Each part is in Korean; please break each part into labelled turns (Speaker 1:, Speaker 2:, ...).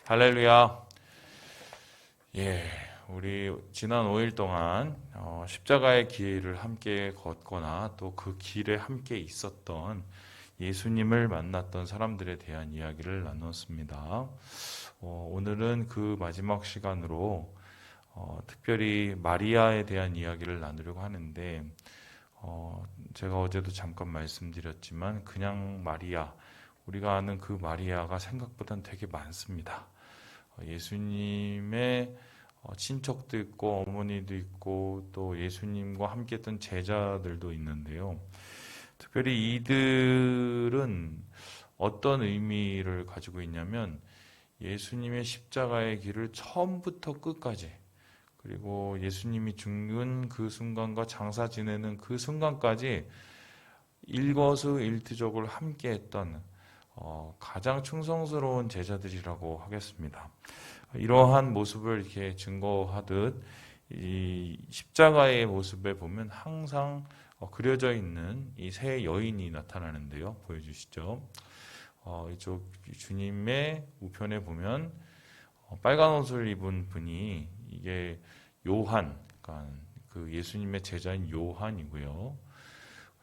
Speaker 1: 할렐루야. 예, 우리 지난 5일 동안 십자가의 길을 함께 걷거나 또 그 길에 함께 있었던 예수님을 만났던 사람들에 대한 이야기를 나눴습니다. 오늘은 그 마지막 시간으로 특별히 마리아에 대한 이야기를 나누려고 하는데 제가 어제도 잠깐 말씀드렸지만 그냥 마리아, 우리가 아는 그 마리아가 생각보다는 되게 많습니다. 예수님의 친척도 있고 어머니도 있고 또 예수님과 함께했던 제자들도 있는데요. 특별히 이들은 어떤 의미를 가지고 있냐면 예수님의 십자가의 길을 처음부터 끝까지, 그리고 예수님이 죽는 그 순간과 장사 지내는 그 순간까지 일거수일투족을 함께했던 가장 충성스러운 제자들이라고 하겠습니다. 이러한 모습을 이렇게 증거하듯 이 십자가의 모습에 보면 항상 그려져 있는 이 세 여인이 나타나는데요. 보여주시죠. 이쪽 주님의 우편에 보면 빨간 옷을 입은 분이 이게 요한, 그러니까 그 예수님의 제자인 요한이고요.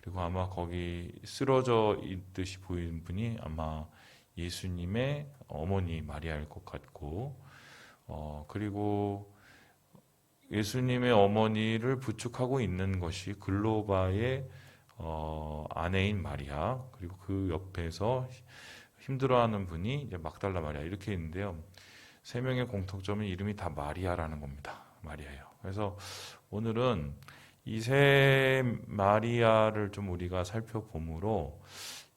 Speaker 1: 그리고 아마 거기 쓰러져 있듯이 보이는 분이 아마 예수님의 어머니 마리아일 것 같고, 그리고 예수님의 어머니를 부축하고 있는 것이 글로바의 아내인 마리아, 그리고 그 옆에서 힘들어하는 분이 이제 막달라 마리아, 이렇게 있는데요. 세 명의 공통점은 이름이 다 마리아라는 겁니다. 마리아예요. 그래서 오늘은 이 세 마리아를 좀 우리가 살펴보므로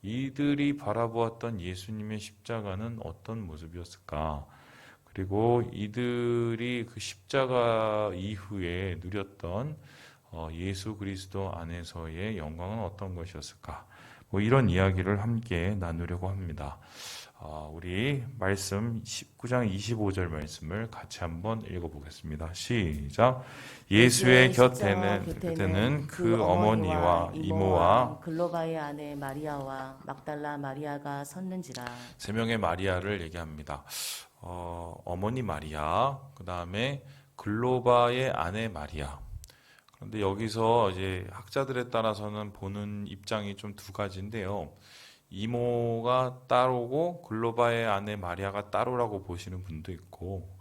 Speaker 1: 이들이 바라보았던 예수님의 십자가는 어떤 모습이었을까? 그리고 이들이 그 십자가 이후에 누렸던 예수 그리스도 안에서의 영광은 어떤 것이었을까? 뭐 이런 이야기를 함께 나누려고 합니다. 우리 말씀 19장 25절 말씀을 같이 한번 읽어보겠습니다. 시작. 예수의 곁에는 그 어머니와 이모와
Speaker 2: 글로바의 아내 마리아와 막달라 마리아가 섰는지라.
Speaker 1: 세 명의 마리아를 얘기합니다. 어머니 마리아, 그 다음에 글로바의 아내 마리아. 그런데 여기서 이제 학자들에 따라서는 보는 입장이 좀 두 가지인데요. 이모가 따로고 글로바의 아내 마리아가 따로라고 보시는 분도 있고,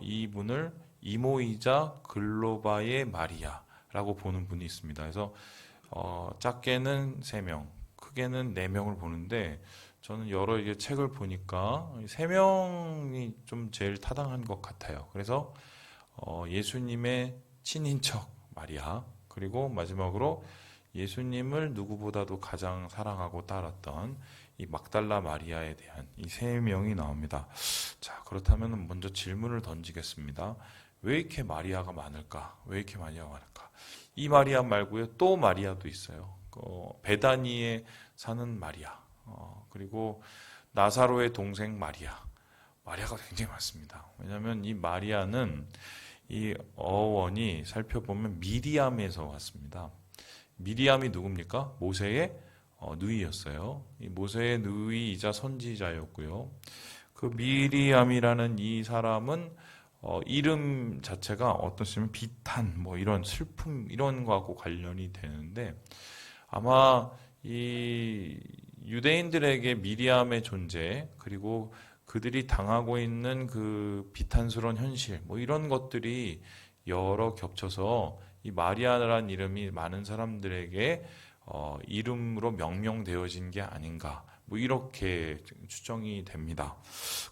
Speaker 1: 이분을 이모이자 글로바의 마리아라고 보는 분이 있습니다. 그래서 작게는 3명, 크게는 4명을 보는데, 저는 여러 이게 책을 보니까 3명이 좀 제일 타당한 것 같아요. 그래서 예수님의 친인척 마리아, 그리고 마지막으로 예수님을 누구보다도 가장 사랑하고 따랐던 이 막달라 마리아에 대한 이 3명이 나옵니다. 자, 그렇다면 먼저 질문을 던지겠습니다. 왜 이렇게 마리아가 많을까? 왜 이렇게 마리아가 많을까? 이 마리아 말고요, 또 마리아도 있어요. 베다니에 사는 마리아, 그리고 나사로의 동생 마리아. 마리아가 굉장히 많습니다. 왜냐하면 이 마리아는 이 어원이 살펴보면 미리암에서 왔습니다. 미리암이 누굽니까? 모세의 누이였어요. 이 모세의 누이이자 선지자였고요. 그 미리암이라는 이 사람은 이름 자체가 어떤 식이면 비탄, 뭐 이런 슬픔 이런 거하고 관련이 되는데, 아마 이 유대인들에게 미리암의 존재, 그리고 그들이 당하고 있는 그 비탄스러운 현실, 뭐 이런 것들이 여러 겹쳐서 이 마리아라는 이름이 많은 사람들에게 이름으로 명명되어진 게 아닌가, 뭐 이렇게 추정이 됩니다.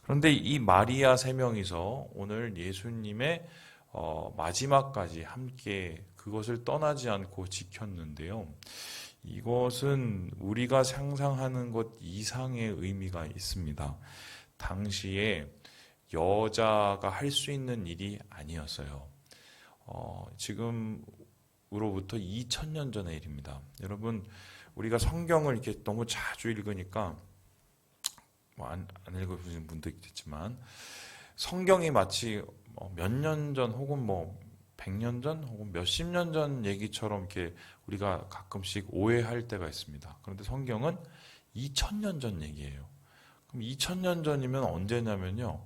Speaker 1: 그런데 이 마리아 3명이서 오늘 예수님의 마지막까지 함께 그것을 떠나지 않고 지켰는데요. 이것은 우리가 상상하는 것 이상의 의미가 있습니다. 당시에 여자가 할 수 있는 일이 아니었어요. 지금으로부터 2000년 전의 일입니다. 여러분, 우리가 성경을 이렇게 너무 자주 읽으니까 안 읽어보신 분도 있겠지만, 성경이 마치 몇 년 전 혹은 뭐 100년 전 혹은 몇십 년 전 얘기처럼 이렇게 우리가 가끔씩 오해할 때가 있습니다. 그런데 성경은 2000년 전 얘기예요. 그럼 2000년 전이면 언제냐면요,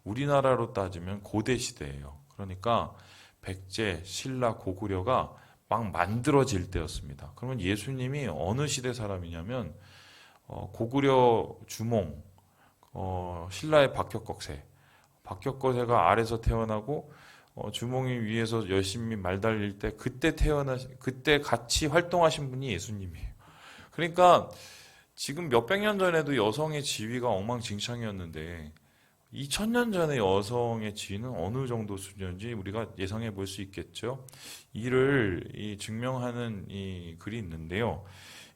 Speaker 1: 우리나라로 따지면 고대 시대예요. 그러니까 백제, 신라, 고구려가 막 만들어질 때였습니다. 그러면 예수님이 어느 시대 사람이냐면 고구려 주몽, 신라의 박혁거세, 박혁거세가 아래서 태어나고 주몽이 위에서 열심히 말 달릴 때 그때 같이 활동하신 분이 예수님이에요. 그러니까 지금 몇백 년 전에도 여성의 지위가 엉망진창이었는데 2000년 전의 여성의 지위는 어느 정도 수준인지 우리가 예상해 볼 수 있겠죠. 이를 증명하는 이 글이 있는데요.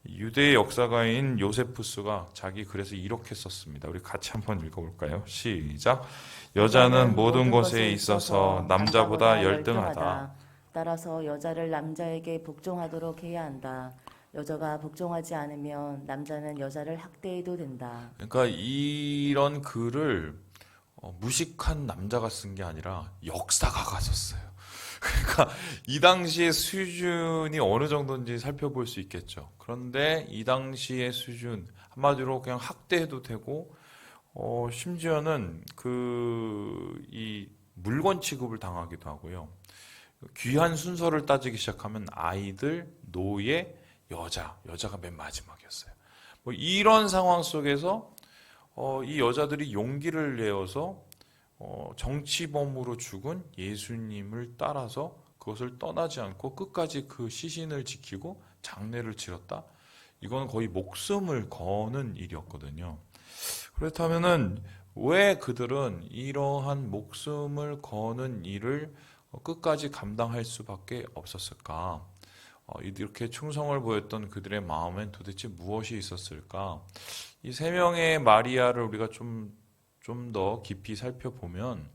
Speaker 1: 유대의 역사가인 요세푸스가 자기 글에서 이렇게 썼습니다. 우리 같이 한번 읽어볼까요? 시작. 여자는 모든 것에 있어서 남자보다 열등하다.
Speaker 2: 따라서 여자를 남자에게 복종하도록 해야 한다. 여자가 복종하지 않으면 남자는 여자를 학대해도 된다.
Speaker 1: 그러니까 이런 글을 무식한 남자가 쓴 게 아니라 역사가가 썼어요. 그러니까 이 당시의 수준이 어느 정도인지 살펴볼 수 있겠죠. 그런데 이 당시의 수준, 한마디로 그냥 학대해도 되고, 심지어는 이 물건 취급을 당하기도 하고요. 귀한 순서를 따지기 시작하면 아이들, 노예, 여자가 맨 마지막이었어요. 뭐 이런 상황 속에서 이 여자들이 용기를 내어서 정치범으로 죽은 예수님을 따라서 그것을 떠나지 않고 끝까지 그 시신을 지키고 장례를 치렀다. 이건 거의 목숨을 거는 일이었거든요. 그렇다면은 왜 그들은 이러한 목숨을 거는 일을 끝까지 감당할 수밖에 없었을까? 이렇게 충성을 보였던 그들의 마음엔 도대체 무엇이 있었을까? 이 세 명의 마리아를 우리가 좀 더 깊이 살펴보면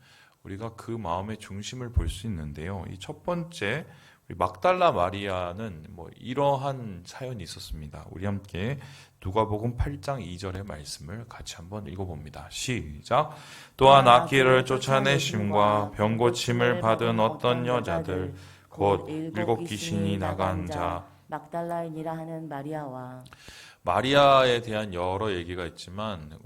Speaker 1: 우리가 그 마음의 중심을 볼 수 있는데요. 이 첫 번째, 우리 막달라 마리아는 뭐 이러한 사연이 있었습니다. 우리 함께 누가복음 8장 2절의 말씀을 같이 한번 읽어봅니다. 시작. 또한 악귀를 쫓아내심과 병고침을 받은 어떤 여자들 곧 7 귀신이 나간 자
Speaker 2: 막달라인이라 하는 마리아와
Speaker 1: 마리아에 대한 여러 얘기가 있지만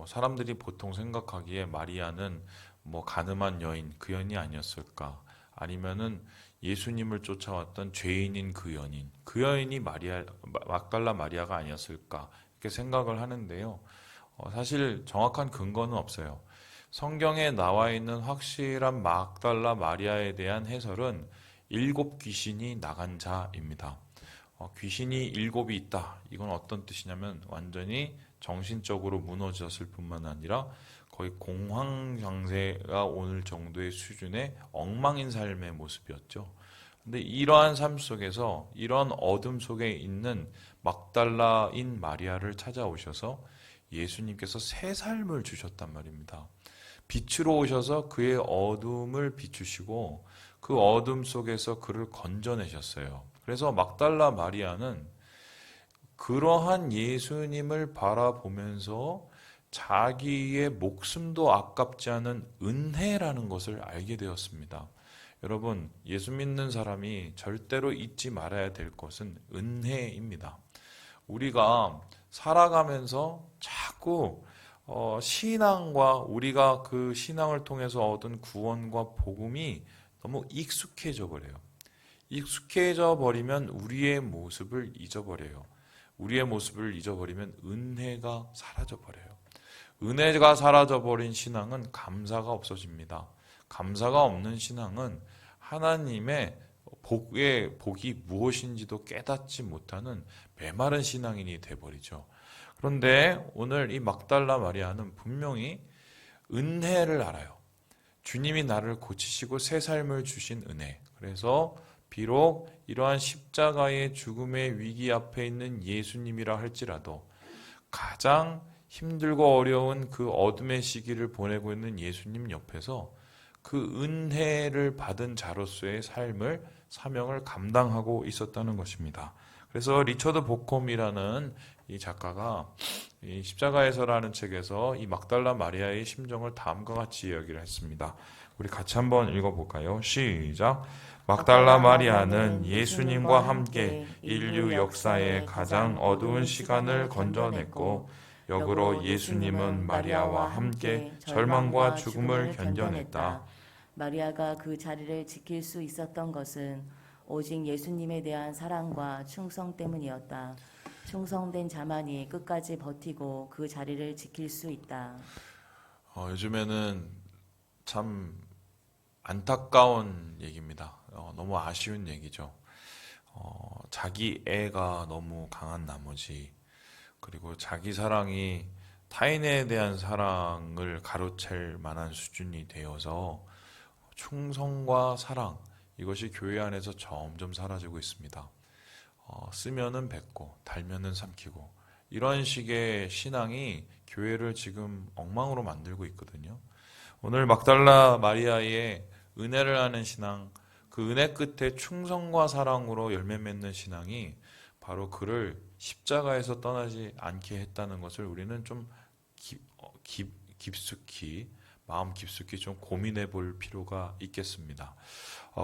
Speaker 1: 사람들이 보통 생각하기에 마리아는 뭐 가늠한 여인 그 여인이 아니었을까 아니면은 예수님을 쫓아왔던 죄인인 그 여인이 막달라 마리아가 아니었을까 이렇게 생각을 하는데요. 사실 정확한 근거는 없어요. 성경에 나와 있는 확실한 막달라 마리아에 대한 해설은 7 귀신이 나간 자입니다. 귀신이 7이 있다. 이건 어떤 뜻이냐면 완전히 정신적으로 무너졌을 뿐만 아니라 거의 공황장애가 오늘 정도의 수준의 엉망인 삶의 모습이었죠. 근데 이러한 삶 속에서 이런 어둠 속에 있는 막달라인 마리아를 찾아오셔서 예수님께서 새 삶을 주셨단 말입니다. 빛으로 오셔서 그의 어둠을 비추시고 그 어둠 속에서 그를 건져내셨어요. 그래서 막달라 마리아는 그러한 예수님을 바라보면서 자기의 목숨도 아깝지 않은 은혜라는 것을 알게 되었습니다. 여러분, 예수 믿는 사람이 절대로 잊지 말아야 될 것은 은혜입니다. 우리가 살아가면서 자꾸 신앙과 우리가 그 신앙을 통해서 얻은 구원과 복음이 너무 익숙해져 버려요. 익숙해져 버리면 우리의 모습을 잊어버려요. 우리의 모습을 잊어버리면 은혜가 사라져 버려요. 은혜가 사라져 버린 신앙은 감사가 없어집니다. 감사가 없는 신앙은 하나님의 복이 무엇인지도 깨닫지 못하는 메마른 신앙인이 돼버리죠. 그런데 오늘 이 막달라 마리아는 분명히 은혜를 알아요. 주님이 나를 고치시고 새 삶을 주신 은혜. 그래서 비록 이러한 십자가의 죽음의 위기 앞에 있는 예수님이라 할지라도 가장 힘들고 어려운 그 어둠의 시기를 보내고 있는 예수님 옆에서 그 은혜를 받은 자로서의 사명을 감당하고 있었다는 것입니다. 그래서 리처드 보콤이라는 이 작가가 이 십자가에서라는 책에서 이 막달라 마리아의 심정을 다음과 같이 이야기를 했습니다. 우리 같이 한번 읽어볼까요? 시작. 막달라 마리아는 예수님과 함께 인류 역사의 가장 어두운 시간을 건져냈고 역으로 예수님은 마리아와 함께 절망과 죽음을 견뎌냈다.
Speaker 2: 마리아가 그 자리를 지킬 수 있었던 것은 오직 예수님에 대한 사랑과 충성 때문이었다. 충성된 자만이 끝까지 버티고 그 자리를 지킬 수 있다.
Speaker 1: 요즘에는 참 안타까운 얘기입니다. 너무 아쉬운 얘기죠. 자기 애가 너무 강한 나머지, 그리고 자기 사랑이 타인에 대한 사랑을 가로챌 만한 수준이 되어서 충성과 사랑, 이것이 교회 안에서 점점 사라지고 있습니다. 쓰면은 뱉고 달면은 삼키고, 이런 식의 신앙이 교회를 지금 엉망으로 만들고 있거든요. 오늘 막달라 마리아의 은혜를 아는 신앙, 그 은혜 끝에 충성과 사랑으로 열매 맺는 신앙이 바로 그를 십자가에서 떠나지 않게 했다는 것을 우리는 좀 깊숙이, 마음 깊숙이 좀 고민해 볼 필요가 있겠습니다.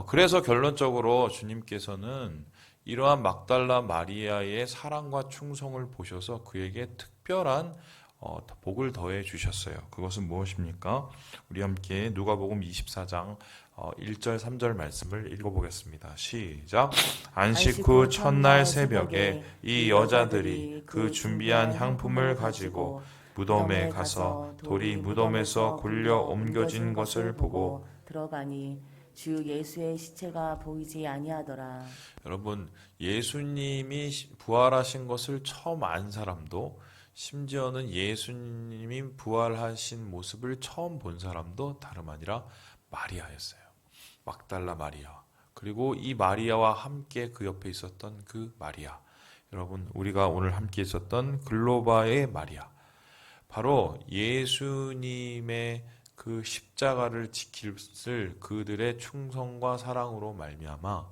Speaker 1: 그래서 결론적으로 주님께서는 이러한 막달라 마리아의 사랑과 충성을 보셔서 그에게 특별한 복을 더해 주셨어요. 그것은 무엇입니까? 우리 함께 누가복음 24장 1절 3절 말씀을 읽어보겠습니다. 시작. 안식 후 첫날 새벽에 이 여자들이 그 준비한 향품을 가지고 무덤에 가서 돌이 무덤에서 굴려 옮겨진 것을 보고
Speaker 2: 들어가니 주 예수의 시체가 보이지 아니하더라.
Speaker 1: 여러분, 예수님이 부활하신 것을 처음 안 사람도, 심지어는 예수님이 부활하신 모습을 처음 본 사람도 다름 아니라 마리아였어요. 막달라 마리아. 그리고 이 마리아와 함께 그 옆에 있었던 그 마리아. 여러분, 우리가 오늘 함께 있었던 글로바의 마리아. 바로 예수님의 그 십자가를 지킬 그들의 충성과 사랑으로 말미암아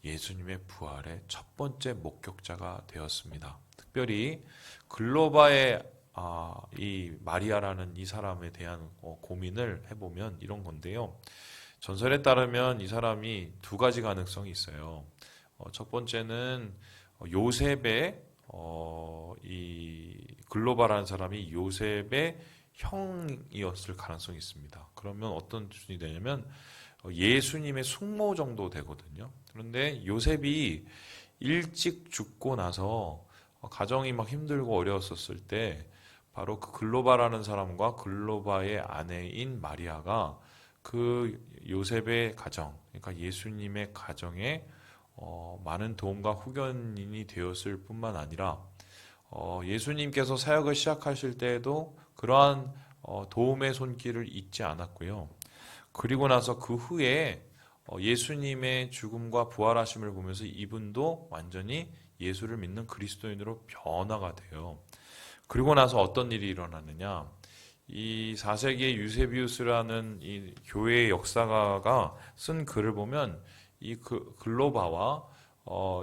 Speaker 1: 예수님의 부활의 첫 번째 목격자가 되었습니다. 특별히 글로바의 이 마리아라는 이 사람에 대한 고민을 해보면 이런 건데요. 전설에 따르면 이 사람이 두 가지 가능성이 있어요. 첫 번째는 요셉의 이 글로바라는 사람이 요셉의 형이었을 가능성이 있습니다. 그러면 어떤 수준이 되냐면 예수님의 숙모 정도 되거든요. 그런데 요셉이 일찍 죽고 나서 가정이 막 힘들고 어려웠었을 때 바로 그 글로바라는 사람과 글로바의 아내인 마리아가 그 요셉의 가정, 그러니까 예수님의 가정에 많은 도움과 후견인이 되었을 뿐만 아니라 예수님께서 사역을 시작하실 때에도 그러한 도움의 손길을 잊지 않았고요. 그리고 나서 그 후에 예수님의 죽음과 부활하심을 보면서 이분도 완전히 예수를 믿는 그리스도인으로 변화가 돼요. 그리고 나서 어떤 일이 일어나느냐? 이 4세기의 유세비우스라는 이 교회의 역사가가 쓴 글을 보면 이 글로바와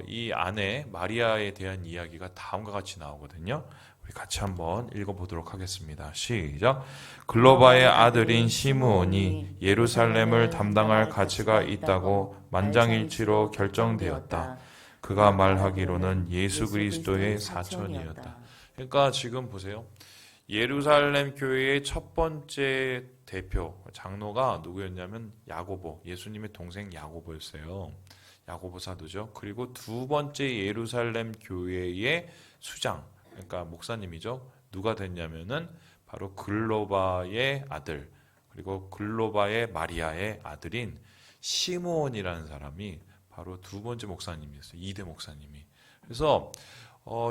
Speaker 1: 이 아내 마리아에 대한 이야기가 다음과 같이 나오거든요. 우리 같이 한번 읽어보도록 하겠습니다. 시작. 글로바의 아들인 시므온이 예루살렘을 담당할 가치가 있다고 만장일치로 결정되었다. 그가 말하기로는 예수 그리스도의 사촌이었다. 그러니까 지금 보세요. 예루살렘 교회의 첫 번째 대표 장로가 누구였냐면 야고보, 예수님의 동생 야고보였어요. 야고보 사도죠. 그리고 두 번째 예루살렘 교회의 수장, 그러니까 목사님이죠. 누가 됐냐면은 바로 글로바의 아들, 그리고 글로바의 마리아의 아들인 시므온이라는 사람이 바로 두 번째 목사님이었어요. 2대 목사님이. 그래서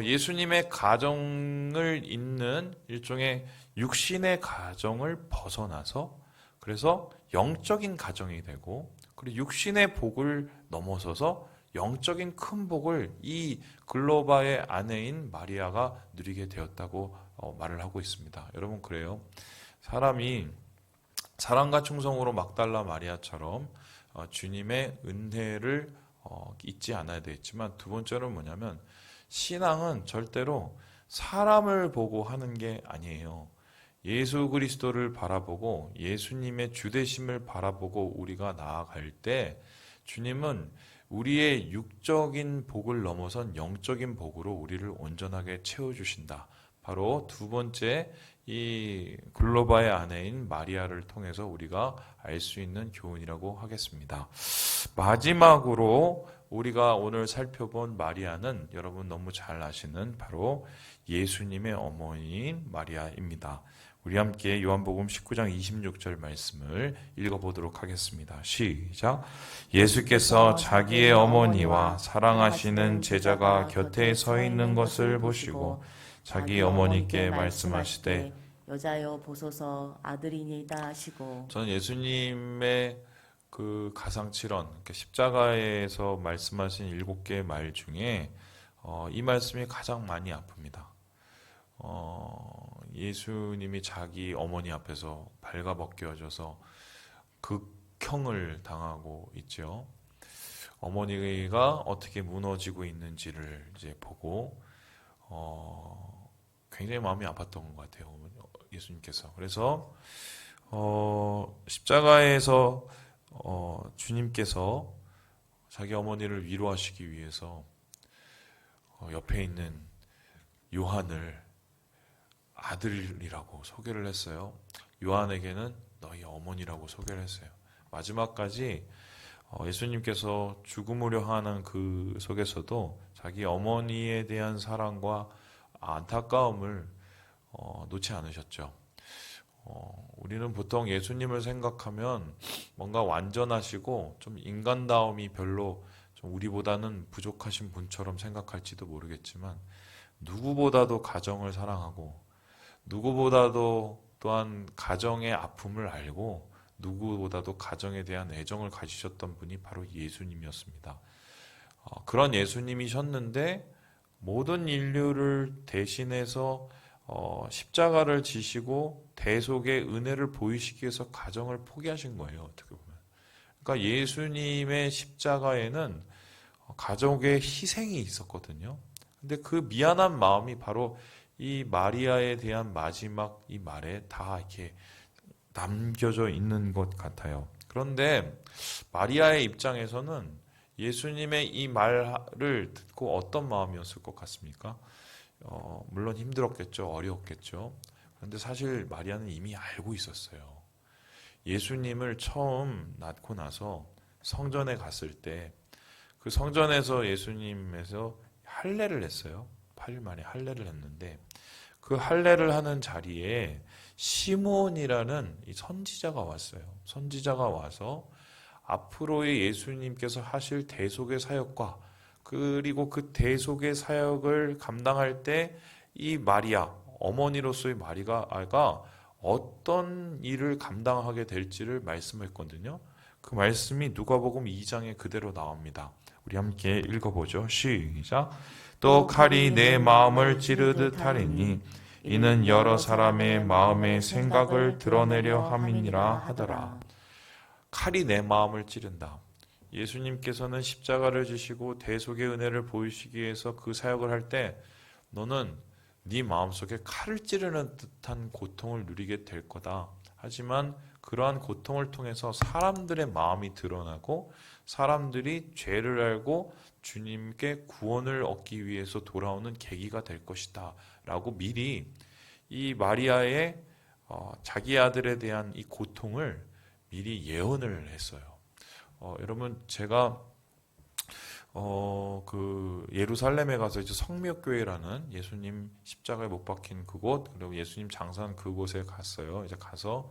Speaker 1: 예수님의 가정을 잇는 일종의 육신의 가정을 벗어나서 그래서 영적인 가정이 되고, 그리고 육신의 복을 넘어서서 영적인 큰 복을 이 글로바의 아내인 마리아가 누리게 되었다고 말을 하고 있습니다. 여러분, 그래요. 사람이 사랑과 충성으로 막달라 마리아처럼 주님의 은혜를 잊지 않아야 되겠지만, 두 번째는 뭐냐면 신앙은 절대로 사람을 보고 하는 게 아니에요. 예수 그리스도를 바라보고 예수님의 주되심을 바라보고 우리가 나아갈 때 주님은 우리의 육적인 복을 넘어선 영적인 복으로 우리를 온전하게 채워주신다. 바로 두 번째 이 글로바의 아내인 마리아를 통해서 우리가 알 수 있는 교훈이라고 하겠습니다. 마지막으로 우리가 오늘 살펴본 마리아는 여러분 너무 잘 아시는 바로 예수님의 어머니인 마리아입니다. 우리 함께 요한복음 19장 26절 말씀을 읽어보도록 하겠습니다. 시작. 예수께서 자기의 어머니와 사랑하시는 제자가 곁에 서 있는 것을 보시고 자기 어머니께 말씀하시되
Speaker 2: 여자여 보소서 아들이니이다 하시고. 저는
Speaker 1: 예수님의 그 가상칠언, 십자가에서 말씀하신 7개의 말 중에 이 말씀이 가장 많이 아픕니다. 예수님이 자기 어머니 앞에서 발가벗겨져서 극형을 당하고 있죠. 어머니가 어떻게 무너지고 있는지를 이제 보고 굉장히 마음이 아팠던 것 같아요. 예수님께서. 그래서 십자가에서 주님께서 자기 어머니를 위로하시기 위해서 옆에 있는 요한을 아들이라고 소개를 했어요. 요한에게는 너희 어머니라고 소개를 했어요. 마지막까지 예수님께서 죽음으로 하는 그 속에서도 자기 어머니에 대한 사랑과 안타까움을 놓지 않으셨죠. 우리는 보통 예수님을 생각하면 뭔가 완전하시고 좀 인간다움이 별로 좀 우리보다는 부족하신 분처럼 생각할지도 모르겠지만 누구보다도 가정을 사랑하고 누구보다도 또한 가정의 아픔을 알고 누구보다도 가정에 대한 애정을 가지셨던 분이 바로 예수님이었습니다. 그런 예수님이셨는데 모든 인류를 대신해서 십자가를 지시고 대속의 은혜를 보이시기 위해서 가정을 포기하신 거예요. 어떻게 보면. 그러니까 예수님의 십자가에는 가족의 희생이 있었거든요. 근데 그 미안한 마음이 바로 이 마리아에 대한 마지막 이 말에 다 이렇게 남겨져 있는 것 같아요. 그런데 마리아의 입장에서는 예수님의 이 말을 듣고 어떤 마음이었을 것 같습니까? 물론 힘들었겠죠. 어려웠겠죠. 그런데 사실 마리아는 이미 알고 있었어요. 예수님을 처음 낳고 나서 성전에 갔을 때 그 성전에서 예수님에서 할례를 했어요. 8일 만에 할례를 했는데 그 할례를 하는 자리에 시므온이라는 이 선지자가 왔어요. 선지자가 와서 앞으로의 예수님께서 하실 대속의 사역과 그리고 그 대속의 사역을 감당할 때 이 마리아, 어머니로서의 마리아가 어떤 일을 감당하게 될지를 말씀했거든요. 그 말씀이 누가복음 2장에 그대로 나옵니다. 우리 함께 읽어보죠. 시작. 또 칼이 내 마음을 찌르듯 하리니 이는 여러 사람의 마음의 생각을 드러내려 함이니라 하더라. 칼이 내 마음을 찌른다. 예수님께서는 십자가를 지시고 대속의 은혜를 보이시기 위해서 그 사역을 할 때 너는 네 마음속에 칼을 찌르는 듯한 고통을 누리게 될 거다. 하지만 그러한 고통을 통해서 사람들의 마음이 드러나고 사람들이 죄를 알고 주님께 구원을 얻기 위해서 돌아오는 계기가 될 것이다. 라고 미리 이 마리아의 자기 아들에 대한 이 고통을 미리 예언을 했어요. 여러분 제가 그 예루살렘에 가서 이제 성묘교회라는 예수님 십자가에 못 박힌 그곳 그리고 예수님 장사한 그곳에 갔어요. 이제 가서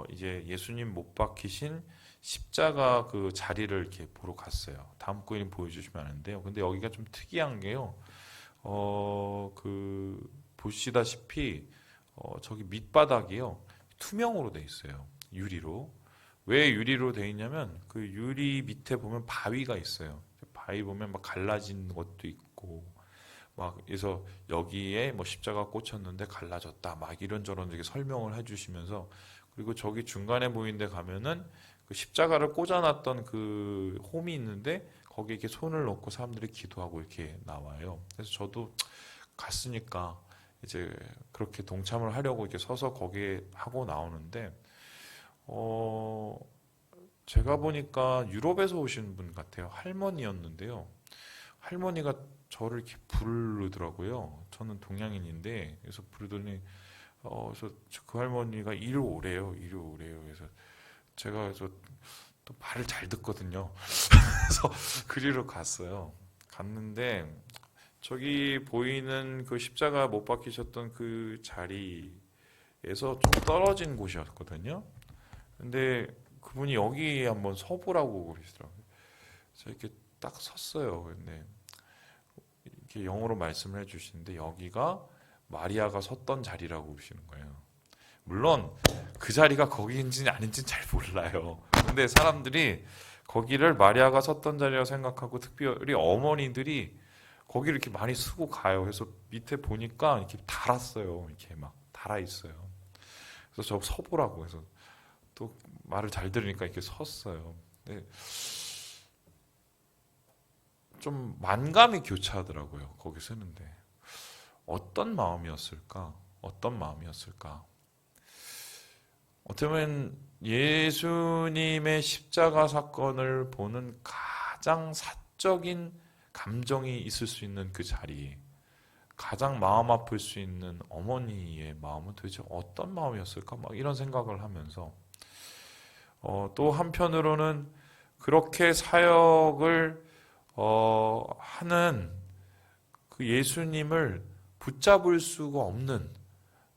Speaker 1: 이제 예수님 못 박히신 십자가 그 자리를 이렇게 보러 갔어요. 다음 거에 보여주시면 아는데요. 근데 여기가 좀 특이한 게요. 그 보시다시피 저기 밑바닥이요 투명으로 돼 있어요. 유리로. 왜 유리로 돼 있냐면 그 유리 밑에 보면 바위가 있어요. 바위 보면 막 갈라진 것도 있고 막 그래서 여기에 뭐 십자가 꽂혔는데 갈라졌다 막 이런저런 이렇게 설명을 해주시면서 그리고 저기 중간에 보이는 데 가면은 그 십자가를 꽂아놨던 그 홈이 있는데 거기에 이렇게 손을 넣고 사람들이 기도하고 이렇게 나와요. 그래서 저도 갔으니까 이제 그렇게 동참을 하려고 이렇게 서서 거기에 하고 나오는데 제가 보니까 유럽에서 오신 분 같아요. 할머니였는데요. 할머니가 저를 이렇게 부르더라고요. 저는 동양인인데 그래서 부르더니 그래서 그 할머니가 이리 오래요. 이리 오래요. 그래서 제가 그래서 또 말을 잘 듣거든요. 그래서 그리로 갔어요. 갔는데 저기 보이는 그 십자가 못 박히셨던 그 자리에서 좀 떨어진 곳이었거든요. 근데 그분이 여기 한번 서보라고 그러시더라고요. 그래서 이렇게 딱 섰어요. 근데 이렇게 영어로 말씀을 해주시는데 여기가 마리아가 섰던 자리라고 그러시는 거예요. 물론 그 자리가 거기인지 아닌지는 잘 몰라요. 근데 사람들이 거기를 마리아가 섰던 자리라고 생각하고 특별히 어머니들이 거기를 이렇게 많이 쓰고 가요. 그래서 밑에 보니까 이렇게 달았어요. 이렇게 막 달아 있어요. 그래서 저 서보라고 해서 또 말을 잘 들으니까 이렇게 섰어요. 근데 좀 만감이 교차하더라고요. 거기 서는데 어떤 마음이었을까? 어떤 마음이었을까? 어떻게 보면 예수님의 십자가 사건을 보는 가장 사적인 감정이 있을 수 있는 그 자리에 가장 마음 아플 수 있는 어머니의 마음은 도대체 어떤 마음이었을까? 막 이런 생각을 하면서 또 한편으로는 그렇게 사역을 하는 그 예수님을 붙잡을 수가 없는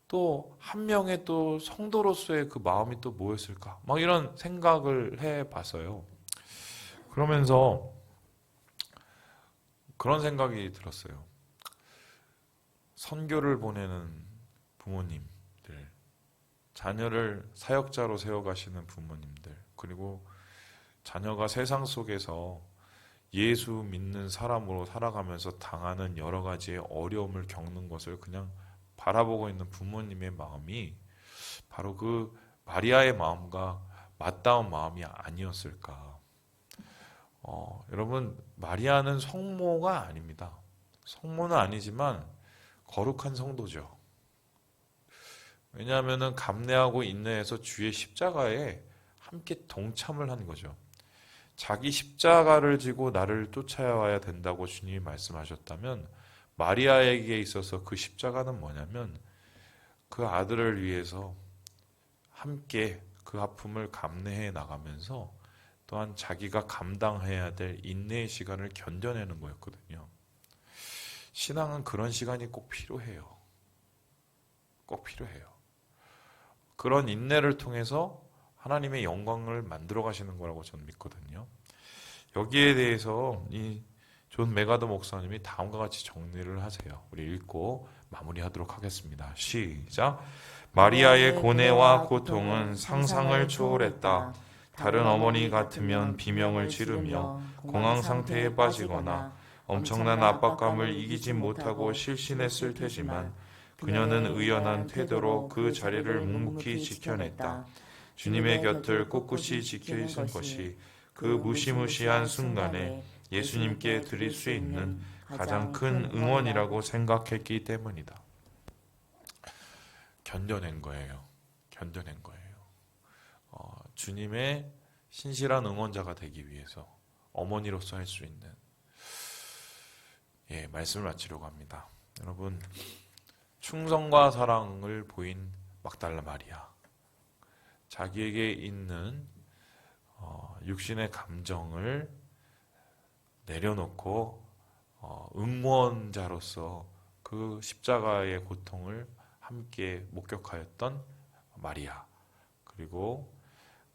Speaker 1: 또 한 명의 또 성도로서의 그 마음이 또 뭐였을까? 막 이런 생각을 해봤어요. 그러면서 그런 생각이 들었어요. 선교를 보내는 부모님들, 자녀를 사역자로 세워가시는 부모님들, 그리고 자녀가 세상 속에서 예수 믿는 사람으로 살아가면서 당하는 여러 가지의 어려움을 겪는 것을 그냥 바라보고 있는 부모님의 마음이 바로 그 마리아의 마음과 맞닿은 마음이 아니었을까. 여러분, 마리아는 성모가 아닙니다. 성모는 아니지만 거룩한 성도죠. 왜냐하면 감내하고 인내해서 주의 십자가에 함께 동참을 한 거죠. 자기 십자가를 지고 나를 쫓아와야 된다고 주님이 말씀하셨다면 마리아에게 있어서 그 십자가는 뭐냐면 그 아들을 위해서 함께 그 아픔을 감내해 나가면서 또한 자기가 감당해야 될 인내의 시간을 견뎌내는 거였거든요. 신앙은 그런 시간이 꼭 필요해요. 꼭 필요해요. 그런 인내를 통해서 하나님의 영광을 만들어 가시는 거라고 저는 믿거든요. 여기에 대해서 이 존 메가더 목사님이 다음과 같이 정리를 하세요. 우리 읽고 마무리하도록 하겠습니다. 시작. 마리아의 고뇌와 고통은 상상을 초월했다. 다른 어머니 같으면 비명을 지르며 공황 상태에 빠지거나 엄청난 압박감을 이기지 못하고 실신했을 테지만 그녀는 의연한 태도로 그 자리를 묵묵히 지켜냈다. 주님의 곁을 꿋꿋이 지켜 있은 것이 그 무시무시한 순간에 예수님께 드릴 수 있는 가장 큰 응원이라고 생각했기 때문이다. 견뎌낸 거예요. 견뎌낸 거예요. 주님의 신실한 응원자가 되기 위해서 어머니로서 할 수 있는 말씀을 마치려고 합니다. 여러분, 충성과 사랑을 보인 막달라 마리아, 자기에게 있는 육신의 감정을 내려놓고 응원자로서 그 십자가의 고통을 함께 목격하였던 마리아, 그리고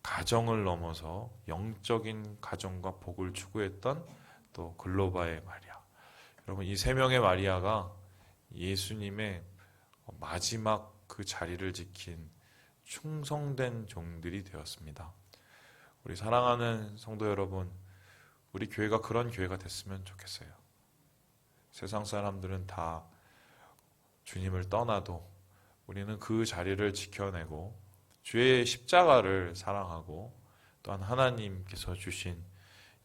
Speaker 1: 가정을 넘어서 영적인 가정과 복을 추구했던 또 글로바의 마리아. 여러분, 이 세 명의 마리아가 예수님의 마지막 그 자리를 지킨 충성된 종들이 되었습니다. 우리 사랑하는 성도 여러분, 우리 교회가 그런 교회가 됐으면 좋겠어요. 세상 사람들은 다 주님을 떠나도 우리는 그 자리를 지켜내고 주의 십자가를 사랑하고 또한 하나님께서 주신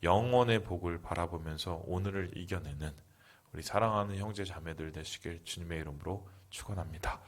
Speaker 1: 영원의 복을 바라보면서 오늘을 이겨내는 우리 사랑하는 형제 자매들 되시길 주님의 이름으로 축원합니다.